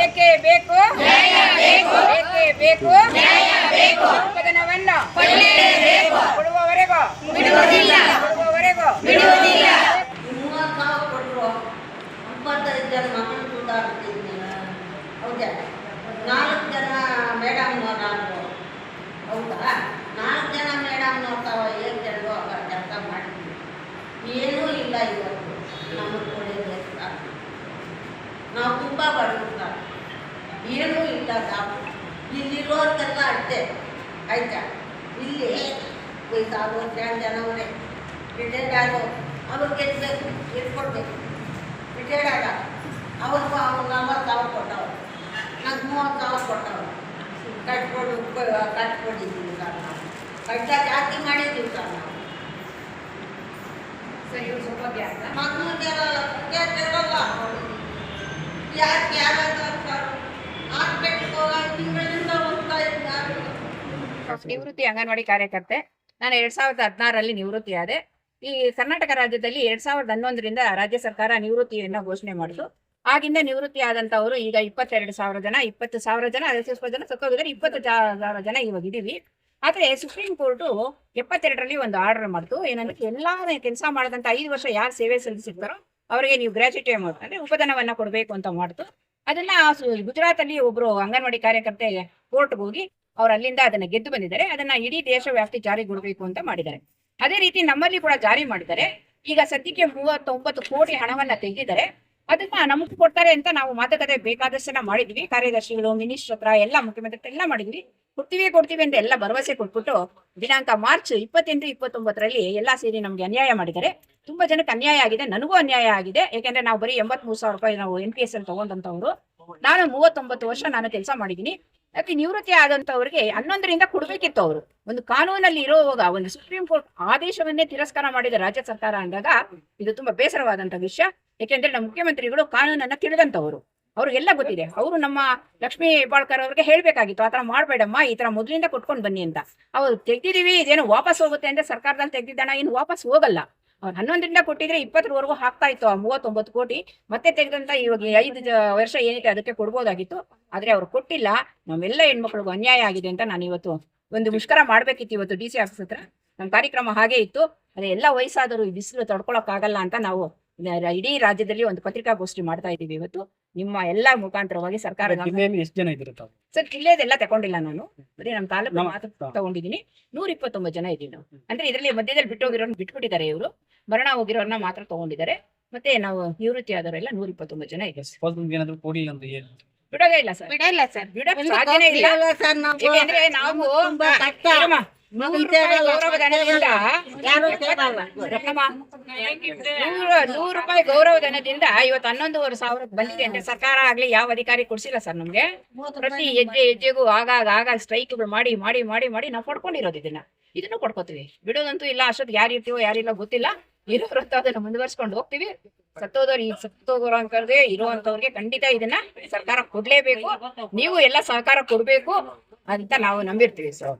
ಬೇಕೇ ಬೇಕು ಬೇಕೇ ಬೇಕು ಉಪಧನವನ್ನು ಕೊಡುವವರೆಗೂ ಕೊಡುವವರೆಗೂ 35 ಜನ ಮಕ್ಕಳು ಸುಧಾರಿಸ್ತಿದ್ದೀನ. ಹೌದಾ? 4 ಜನ ಮೇಡಮ್ನವ್ರು. ಹೌದಾ? 4 ಜನ ಮೇಡಮ್ನವ್ರು 7 ಜನರು ಕೆಲಸ ಮಾಡಿದ್ವಿ. ಏನೂ ಇಲ್ಲ ಇವತ್ತು ನಮಗೆ ಕೊಡೋದು. ನಾವು ತುಂಬ ಬಡವ್ರ, ಏನೂ ಇಲ್ಲ. ನಾವು ಇಲ್ಲಿರೋರ್ಗೆಲ್ಲ ಅಷ್ಟೇ ಆಯ್ತಾ. ಇಲ್ಲಿ ವಯಸ್ಸಾದೋ ಜನವರೇ ರಿಟೈರ್ಡ್ ಆಗೋ ಅವ್ರು ಗೆಲ್ಲಬೇಕು, ಇಟ್ಕೊಡ್ಬೇಕು. ರಿಟೈರ್ಡ್ ಆಗ ಅವ್ರಿಗೂ ಅವ್ರು 40,000 ಕೊಟ್ಟವ್ರು, ನಂಗೆ 30,000 ಕೊಟ್ಟವ್ರು. ಕಟ್ಕೊಂಡಿದ್ದೀವಿ ಸರ್. ನಾವು ಕಷ್ಟ ಜಾಸ್ತಿ ಮಾಡಿದ್ದೀವಿ ಸರ್. ನಾವು ಸರ್ ಇವ್ರು ಸೌಭಾಗ್ಯ ಅಂತ ಮಕ್ಕಳು ಕೇಳಲ್ಲ. ಯಾರಾದ್ರು ಸರ್ ಹಾಸ್ಪಿಟ್ಲಿಗೆ ಹೋಗ ತಿಂಗಳಿಂದ ಹೋಗ್ತಾ ಇದ್ದಾರೆ. ನಿವೃತ್ತಿ ಅಂಗನವಾಡಿ ಕಾರ್ಯಕರ್ತೆ. ನಾನು 2016ರಲ್ಲಿ ನಿವೃತ್ತಿ ಆದೆ. ಈ ಕರ್ನಾಟಕ ರಾಜ್ಯದಲ್ಲಿ 2011ರಿಂದ ರಾಜ್ಯ ಸರ್ಕಾರ ನಿವೃತ್ತಿಯನ್ನ ಘೋಷಣೆ ಮಾಡಿತು. ಆಗಿಂದ ನಿವೃತ್ತಿ ಆದಂತವರು ಈಗ 22,000 ಜನ, 20,000 ಜನ, 60 ಜನ ಸತ್ತೋಗಿದ್ದಾರೆ. 20,000 ಜನ ಇವಾಗ ಇದೀವಿ. ಆದ್ರೆ ಸುಪ್ರೀಂ ಕೋರ್ಟು 72ರಲ್ಲಿ ಒಂದು ಆರ್ಡರ್ ಮಾಡ್ತು. ಏನಂದ್ರೆ ಎಲ್ಲಾ ಕೆಲಸ ಮಾಡಿದಂತ 5 ವರ್ಷ ಯಾರು ಸೇವೆ ಸಲ್ಲಿಸಿರ್ತಾರೋ ಅವರಿಗೆ ನೀವು ಗ್ರಾಚ್ಯುಟಿ ಅಮೌಂಟ್ ಅಂದ್ರೆ ಉಪಧನವನ್ನ ಕೊಡಬೇಕು ಅಂತ ಮಾಡ್ತು. ಅದನ್ನ ಗುಜರಾತ್ ಅಲ್ಲಿ ಒಬ್ರು ಅಂಗನವಾಡಿ ಕಾರ್ಯಕರ್ತೆ ಕೋರ್ಟ್ಗೆ ಹೋಗಿ ಅವ್ರು ಅಲ್ಲಿಂದ ಅದನ್ನ ಗೆದ್ದು ಬಂದಿದ್ದಾರೆ. ಅದನ್ನ ಇಡೀ ದೇಶ ವ್ಯಾಪ್ತಿ ಜಾರಿಗೊಡಬೇಕು ಅಂತ ಮಾಡಿದ್ದಾರೆ. ಅದೇ ರೀತಿ ನಮ್ಮಲ್ಲಿ ಕೂಡ ಜಾರಿ ಮಾಡಿದ್ದಾರೆ. ಈಗ ಸದ್ಯಕ್ಕೆ 39 ಕೋಟಿ ಹಣವನ್ನ ತೆಗೆದಿದ್ದಾರೆ. ಅದನ್ನ ನಮಗೂ ಕೊಡ್ತಾರೆ ಅಂತ ನಾವು ಮಾತುಕತೆ ಬೇಕಾದಷ್ಟನ್ನ ಮಾಡಿದ್ವಿ. ಕಾರ್ಯದರ್ಶಿಗಳು, ಮಿನಿಸ್ಟರ್ ಹತ್ರ ಎಲ್ಲ, ಮುಖ್ಯಮಂತ್ರಿ ಎಲ್ಲ ಮಾಡಿದ್ವಿ. ಕೊಡ್ತೀವಿ ಅಂತ ಎಲ್ಲ ಭರವಸೆ ಕೊಟ್ಬಿಟ್ಟು ದಿನಾಂಕ ಮಾರ್ಚ್ 28, 29ರಲ್ಲಿ ಎಲ್ಲ ಸೇರಿ ನಮ್ಗೆ ಅನ್ಯಾಯ ಮಾಡಿದ್ದಾರೆ. ತುಂಬಾ ಜನಕ್ಕೆ ಅನ್ಯಾಯ ಆಗಿದೆ, ನನಗೂ ಅನ್ಯಾಯ ಆಗಿದೆ. ಯಾಕಂದ್ರೆ ನಾವು ಬರೀ 83,000 ರೂಪಾಯಿ ನಾವು NPS ಅಲ್ಲಿ ತಗೊಂಡಂತವ್ರು. ನಾನು 39 ವರ್ಷ ನಾನು ಕೆಲಸ ಮಾಡಿದೀನಿ. ಯಾಕೆ ನಿವೃತ್ತಿ ಆದಂತವ್ರಿಗೆ 11ರಿಂದ ಕೊಡ್ಬೇಕಿತ್ತು. ಅವರು ಒಂದು ಕಾನೂನಲ್ಲಿ ಇರೋವಾಗ ಒಂದು ಸುಪ್ರೀಂ ಕೋರ್ಟ್ ಆದೇಶವನ್ನೇ ತಿರಸ್ಕಾರ ಮಾಡಿದ ರಾಜ್ಯ ಸರ್ಕಾರ ಅಂದಾಗ ಇದು ತುಂಬಾ ಬೇಸರವಾದಂತ ವಿಷಯ. ಯಾಕೆಂದ್ರೆ ನಮ್ಮ ಮುಖ್ಯಮಂತ್ರಿಗಳು ಕಾನೂನನ್ನ ತಿಳಿದಂತವ್ರು, ಅವ್ರಿಗೆಲ್ಲ ಗೊತ್ತಿದೆ. ಅವರು ನಮ್ಮ ಲಕ್ಷ್ಮೀ ಹೆಬ್ಬಾಳ್ಕರ್ ಅವ್ರಿಗೆ ಹೇಳ್ಬೇಕಾಗಿತ್ತು, ಆತರ ಮಾಡ್ಬೇಡಮ್ಮ, ಈ ತರ ಮೊದಲಿಂದ ಕೊಟ್ಕೊಂಡು ಬನ್ನಿ ಅಂತ. ಅವ್ರು ತೆಗ್ದಿದೀವಿ, ಇದೇನು ವಾಪಸ್ ಹೋಗುತ್ತೆ ಅಂದ್ರೆ ಸರ್ಕಾರದಲ್ಲಿ ತೆಗ್ದಿದ್ದಾನ, ಇನ್ನು ವಾಪಸ್ ಹೋಗಲ್ಲ. ಅವ್ರು 11ರಿಂದ ಕೊಟ್ಟಿದ್ರೆ 20ರವರೆಗೂ ಹಾಕ್ತಾ ಇತ್ತು ಆ 39 ಕೋಟಿ. ಮತ್ತೆ ತೆಗೆದಂತ ಇವಾಗ 5 ವರ್ಷ ಏನಿದೆ ಅದಕ್ಕೆ ಕೊಡ್ಬೋದಾಗಿತ್ತು. ಆದ್ರೆ ಅವ್ರು ಕೊಟ್ಟಿಲ್ಲ. ನಮ್ಮೆಲ್ಲ ಹೆಣ್ಮಕ್ಳಿಗೂ ಅನ್ಯಾಯ ಆಗಿದೆ ಅಂತ ನಾನು ಇವತ್ತು ಒಂದು ಮುಷ್ಕರ ಮಾಡ್ಬೇಕಿತ್ತು. ಇವತ್ತು DC ಆಫೀಸ್ ಹತ್ರ ನಮ್ಮ ಕಾರ್ಯಕ್ರಮ ಹಾಗೆ ಇತ್ತು. ಅದೇ ಎಲ್ಲ ವಯಸ್ಸಾದರೂ ಈ ಬಿಸಿಲು ತಡ್ಕೊಳಕ್ ಆಗಲ್ಲ ಅಂತ ನಾವು ಇಡೀ ರಾಜ್ಯದಲ್ಲಿ ಒಂದು ಪತ್ರಿಕಾಗೋಷ್ಠಿ ಮಾಡ್ತಾ ಇದ್ದೀವಿ ಇವತ್ತು. ನಿಮ್ಮ ಎಲ್ಲಾ ಮುಖಾಂತರವಾಗಿ ಸರ್ಕಾರ. ಎಷ್ಟು ಜನ ಇದ್ರು ಸರ್ ಜಿಲ್ಲೆದೆಲ್ಲ ತಗೊಂಡಿಲ್ಲ ನಾನು, ಬರೀ ನಮ್ಮ ತಾಲೂಕು ಮಾತ್ರ ತಗೊಂಡಿದ್ದೀನಿ. 129 ಜನ ಇದೀವಿ ನಾವು. ಅಂದ್ರೆ ಇದರಲ್ಲಿ ಮಧ್ಯದಲ್ಲಿ ಬಿಟ್ಟೋಗಿರೋರ್ನ ಬಿಟ್ಬಿಟ್ಟಿದ್ದಾರೆ, ಇವರು ಮರಣ ಹೋಗಿರೋರ್ನ ಮಾತ್ರ ತಗೊಂಡಿದ್ದಾರೆ. ಮತ್ತೆ ನಾವು ನಿವೃತ್ತಿ ಆದವರೆಲ್ಲ 129 ಜನ ಇದೆ. ಬಿಡೋದೇ ಇಲ್ಲ ಸರ್, ಬಿಡಕ್ ಸಾಧ್ಯನೇ ಇಲ್ಲ. ಯಾಕೆಂದ್ರೆ ನಾವು ₹100 ಗೌರವಧನದಿಂದ ಇವತ್ತು 11,500 ಬಂದಿದೆ ಅಂದ್ರೆ ಸರ್ಕಾರ ಆಗ್ಲಿ ಯಾವ ಅಧಿಕಾರಿ ಕೊಡ್ಸಿಲ್ಲ ಸರ್ ನಮ್ಗೆ. ಪ್ರತಿ ಹೆಜ್ಜೆಗೂ ಆಗಾಗ ಸ್ಟ್ರೈಕ್ಗಳು ಮಾಡಿ ಮಾಡಿ ಮಾಡಿ ಮಾಡಿ ನಾವು ಪಡ್ಕೊಂಡಿರೋದು. ಇದನ್ನು ಕೊಡ್ಕೋತೀವಿ, ಬಿಡೋದಂತೂ ಇಲ್ಲ. ಅಷ್ಟೊತ್ತು ಯಾರು ಇರ್ತೀವೋ ಯಾರಿಲ್ಲ ಗೊತ್ತಿಲ್ಲ. ಇರೋರಂತ ಅದನ್ನ ಮುಂದುವರ್ಸ್ಕೊಂಡು ಹೋಗ್ತೀವಿ. ಸತ್ತೋಗೋರು ಅಂತವ್ರಿಗೆ ಇರುವಂತವ್ರಿಗೆ ಖಂಡಿತ ಇದನ್ನ ಸರ್ಕಾರ ಕೊಡ್ಲೇಬೇಕು. ನೀವು ಎಲ್ಲ ಸಹಕಾರ ಕೊಡ್ಬೇಕು ಅಂತ ನಾವು ನಂಬಿರ್ತೀವಿ ಸರ್.